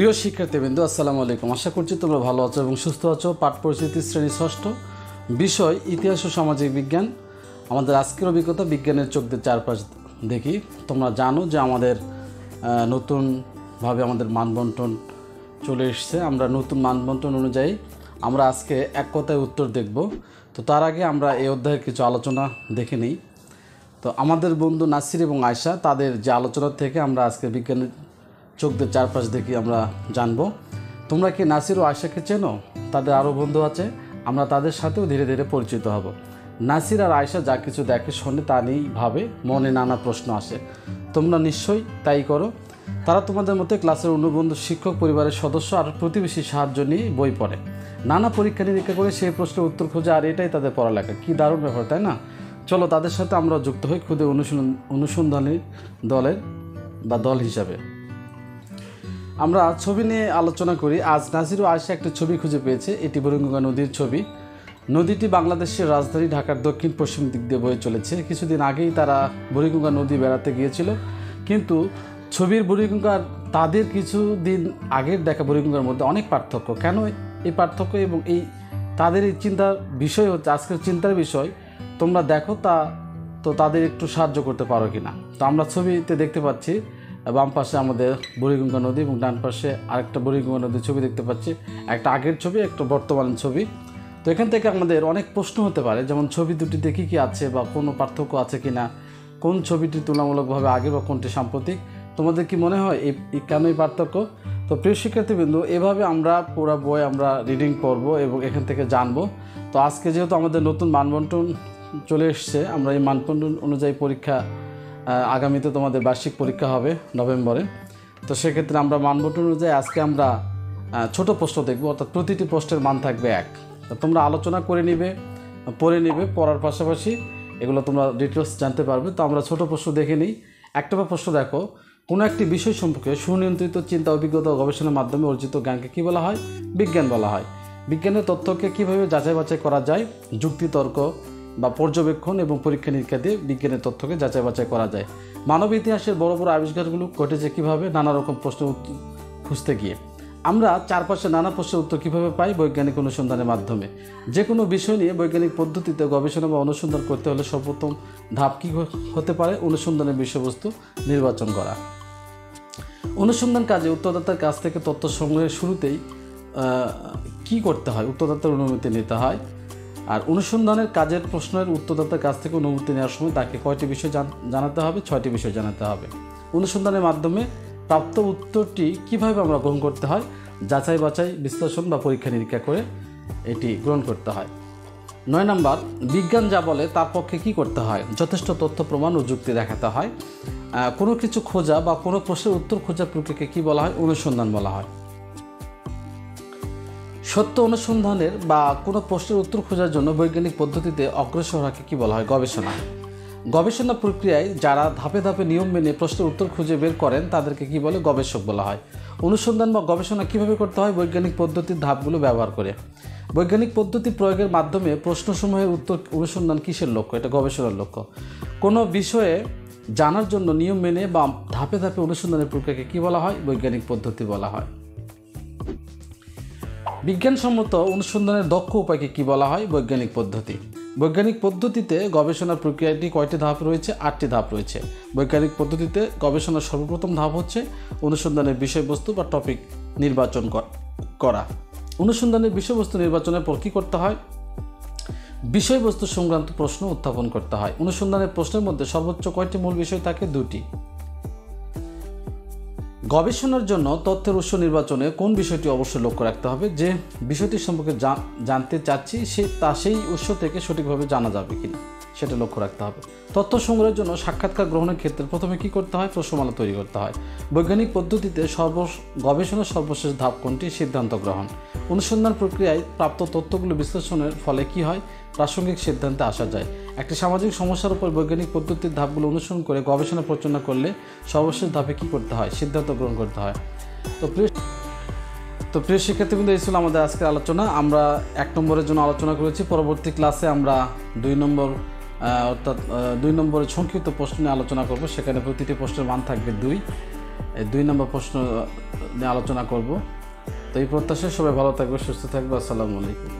প্রিয় শিক্ষার্থীবৃন্দ, আসসালামু আলাইকুম। আশা করছি তোমরা ভালো আছো এবং সুস্থ আছো। পাঠ পরিস্থিতি শ্রেণী ষষ্ঠ, বিষয় ইতিহাস ও সামাজিক বিজ্ঞান। আমাদের আজকের অভিজ্ঞতা বিজ্ঞানের চোখ দিয়ে চারপাশ দেখি। তোমরা জানো যে আমাদের নতুনভাবে আমাদের মানবন্টন চলে এসছে। আমরা নতুন মানবন্টন অনুযায়ী আমরা আজকে এক কথায় উত্তর দেখব। তো তার আগে আমরা এই অধ্যায়ের কিছু আলোচনা দেখে নিই। তো আমাদের বন্ধু নাসির এবং আয়শা, তাদের যে আলোচনা থেকে আমরা আজকে বিজ্ঞানের চোখ দিয়ে চারপাশ দেখি আমরা জানবো। তোমরা কি নাসির ও আয়শাকে চেনো? তাদের আরও বন্ধু আছে, আমরা তাদের সাথেও ধীরে ধীরে পরিচিত হব। নাসির আর আয়শা যা কিছু দেখে শোনে তা নিয়েই ভাবে, মনে নানা প্রশ্ন আসে। তোমরা নিশ্চয়ই তাই করো। তারা তোমাদের মতো ক্লাসের অন্য বন্ধু, শিক্ষক, পরিবারের সদস্য আর প্রতিবেশী সাহায্য নিয়ে বই পড়ে, নানা পরীক্ষা নিরীক্ষা করে সেই প্রশ্নের উত্তর খোঁজে, আর এটাই তাদের পড়ালেখা। কী দারুণ ব্যাপার, তাই না? চলো তাদের সাথে আমরা যুক্ত হই খুদে অনুসন্ধানী দল হিসাবে। আমরা ছবি নিয়ে আলোচনা করি। আজ নাসির ও আয়শা একটা ছবি খুঁজে পেয়েছে। এটি বুড়িগঙ্গা নদীর ছবি। নদীটি বাংলাদেশের রাজধানী ঢাকার দক্ষিণ পশ্চিম দিক দিয়ে বয়ে চলেছে। কিছুদিন আগেই তারা বুড়িগঙ্গা নদী বেড়াতে গিয়েছিল, কিন্তু ছবির বুড়িগঙ্গার তাদের কিছুদিন আগের দেখা বুড়িগঙ্গার মধ্যে অনেক পার্থক্য। কেন এই পার্থক্য এবং তাদের এই চিন্তার বিষয় হচ্ছে আজকের চিন্তার বিষয়। তোমরা দেখো তো তাদের একটু সাহায্য করতে পারো কিনা। তো আমরা ছবিতে দেখতে পাচ্ছি বাম পাশে আমাদের বুড়িগঙ্গা নদী এবং ডান পাশে আরেকটা বুড়িগঙ্গা নদীর ছবি দেখতে পাচ্ছি। একটা আগের ছবি, একটা বর্তমানের ছবি। তো এখান থেকে আমাদের অনেক প্রশ্ন হতে পারে, যেমন ছবি দুটিতে কী কী আছে বা কোনো পার্থক্য আছে কি না, কোন ছবিটি তুলনামূলকভাবে আগে বা কোনটি সাম্প্রতিক। তোমাদের কি মনে হয় কেন এই পার্থক্য? তো প্রিয় শিক্ষার্থীবৃন্দু, এভাবে আমরা পুরো বই আমরা রিডিং করব এবং এখান থেকে জানবো। তো আজকে যেহেতু আমাদের নতুন মানবন্টন চলে এসছে, আমরা এই মানবন্টন অনুযায়ী পরীক্ষা আগামীতে তোমাদের বার্ষিক পরীক্ষা হবে নভেম্বরে। তো সেক্ষেত্রে আমরা মানবন্টন অনুযায়ী আজকে আমরা ছোট প্রশ্ন দেখব, অর্থাৎ প্রতিটি প্রশ্নের মান থাকবে 1। তো তোমরা আলোচনা করে নিবে, পড়ে নিবে, পড়ার পাশাপাশি এগুলো তোমরা ডিটেলস জানতে পারবে। তো আমরা ছোট প্রশ্ন দেখে নিই। একটা প্রশ্ন দেখো, কোনো একটি বিষয় সম্পর্কে সুনিয়ন্ত্রিত চিন্তা, অভিজ্ঞতা ও গবেষণার মাধ্যমে অর্জিত জ্ঞানকে কী বলা হয়? বিজ্ঞান বলা হয়। বিজ্ঞানের তথ্যকে কীভাবে যাচাই বাছাই করা যায়? যুক্তিতর্ক বা পর্যবেক্ষণ এবং পরীক্ষা নিরীক্ষা দিয়ে বিজ্ঞানের তথ্যকে যাচাই বাছাই করা যায়। মানব ইতিহাসের বড় বড় আবিষ্কারগুলো ঘটেছে কীভাবে? নানা রকম প্রশ্ন খুঁজতে গিয়ে। আমরা চারপাশে নানা প্রশ্নের উত্তর কীভাবে পাই? বৈজ্ঞানিক অনুসন্ধানের মাধ্যমে। যে কোনো বিষয় নিয়ে বৈজ্ঞানিক পদ্ধতিতে গবেষণা বা অনুসন্ধান করতে হলে সর্বপ্রথম ধাপ কী হতে পারে? অনুসন্ধানের বিষয়বস্তু নির্বাচন করা। অনুসন্ধান কাজে উত্তরদাতার কাছ থেকে তথ্য সংগ্রহের শুরুতেই কি করতে হয়? উত্তরদাতার অনুমতি নিতে হয়। আর অনুসন্ধানের কাজের প্রশ্নের উত্তরদাতার কাছ থেকে অনুমতি নেওয়ার সময় তাকে কয়টি বিষয় জানাতে হবে? 6টি বিষয় জানাতে হবে। অনুসন্ধানের মাধ্যমে প্রাপ্ত উত্তরটি কিভাবে আমরা গ্রহণ করতে হয়? যাচাই বাছাই, বিশ্লেষণ বা পরীক্ষা নিরীক্ষা করে এটি গ্রহণ করতে হয়। 9 নম্বর, বিজ্ঞান যা বলে তার পক্ষে কি করতে হয়? যথেষ্ট তথ্য, প্রমাণ ও যুক্তি দেখাতে হয়। কোনো কিছু খোঁজা বা কোনো প্রশ্নের উত্তর খোঁজার প্রক্রিয়াকে কী বলা হয়? অনুসন্ধান বলা হয়। সত্য অনুসন্ধানের বা কোনো প্রশ্নের উত্তর খোঁজার জন্য বৈজ্ঞানিক পদ্ধতিতে অগ্রসর হওয়াকে কী বলা হয়? গবেষণা। গবেষণা প্রক্রিয়ায় যারা ধাপে ধাপে নিয়ম মেনে প্রশ্নের উত্তর খুঁজে বের করেন তাদেরকে কী বলে? গবেষক বলা হয়। অনুসন্ধান বা গবেষণা কীভাবে করতে হয়? বৈজ্ঞানিক পদ্ধতির ধাপগুলো ব্যবহার করে। বৈজ্ঞানিক পদ্ধতি প্রয়োগের মাধ্যমে প্রশ্নসমূহের উত্তর অনুসন্ধান কিসের লক্ষ্য? এটা গবেষণার লক্ষ্য। কোনো বিষয়ে জানার জন্য নিয়ম মেনে বা ধাপে ধাপে অনুসন্ধানের প্রক্রিয়াকে কী বলা হয়? বৈজ্ঞানিক পদ্ধতি বলা হয়। বিজ্ঞানসম্মত অনুসন্ধানের দক্ষ উপায়কে কী বলা হয়? বৈজ্ঞানিক পদ্ধতি। বৈজ্ঞানিক পদ্ধতিতে গবেষণার প্রক্রিয়াটি কয়টি ধাপ রয়েছে? 8টি ধাপ রয়েছে। বৈজ্ঞানিক পদ্ধতিতে গবেষণার সর্বপ্রথম ধাপ হচ্ছে অনুসন্ধানের বিষয়বস্তু বা টপিক নির্বাচন করা। অনুসন্ধানের বিষয়বস্তু নির্বাচনের পর কী করতে হয়? বিষয়বস্তু সংক্রান্ত প্রশ্ন উত্থাপন করতে হয়। অনুসন্ধানের প্রশ্নের মধ্যে সর্বোচ্চ কয়টি মূল বিষয় থাকে? 2টি। গবেষণার জন্য তথ্যের উৎস নির্বাচনে কোন বিষয়টি অবশ্যই লক্ষ্য রাখতে হবে? যে বিষয়টি সম্পর্কে জানতে চাচ্ছি সেই উৎস থেকে সঠিকভাবে জানা যাবে কিনা সেটা লক্ষ্য রাখতে হবে। তথ্য সংগ্রহের জন্য সাক্ষাৎকার গ্রহণের ক্ষেত্রে প্রথমে কী করতে হয়? প্রশ্নমালা তৈরি করতে হয়। বৈজ্ঞানিক পদ্ধতিতে গবেষণার সর্বশেষ ধাপ কোনটি? সিদ্ধান্ত গ্রহণ। অনুসন্ধান প্রক্রিয়ায় প্রাপ্ত তথ্যগুলো বিশ্লেষণের ফলে কী হয়? প্রাসঙ্গিক সিদ্ধান্তে আসা যায়। একটি সামাজিক সমস্যার উপর বৈজ্ঞানিক পদ্ধতির ধাপগুলো অনুসরণ করে গবেষণা পরিচালনা করলে সর্বশেষ ধাপে কী করতে হয়? সিদ্ধান্ত গ্রহণ করতে হয়। তো প্রিয় শিক্ষার্থীবৃন্দ, এই ছিল আমাদের আজকের আলোচনা। আমরা 1 নম্বরের জন্য আলোচনা করেছি। পরবর্তী ক্লাসে আমরা 2 নম্বর অর্থাৎ 2 নম্বরের সংক্ষিপ্ত প্রশ্ন নিয়ে আলোচনা করব। সেখানে প্রতিটি প্রশ্নের মান থাকবে 2। এই 2 নম্বর প্রশ্ন নিয়ে আলোচনা করব। তো এই প্রত্যাশায় সবাই ভালো থাকবে, সুস্থ থাকবে। আসসালামু আলাইকুম।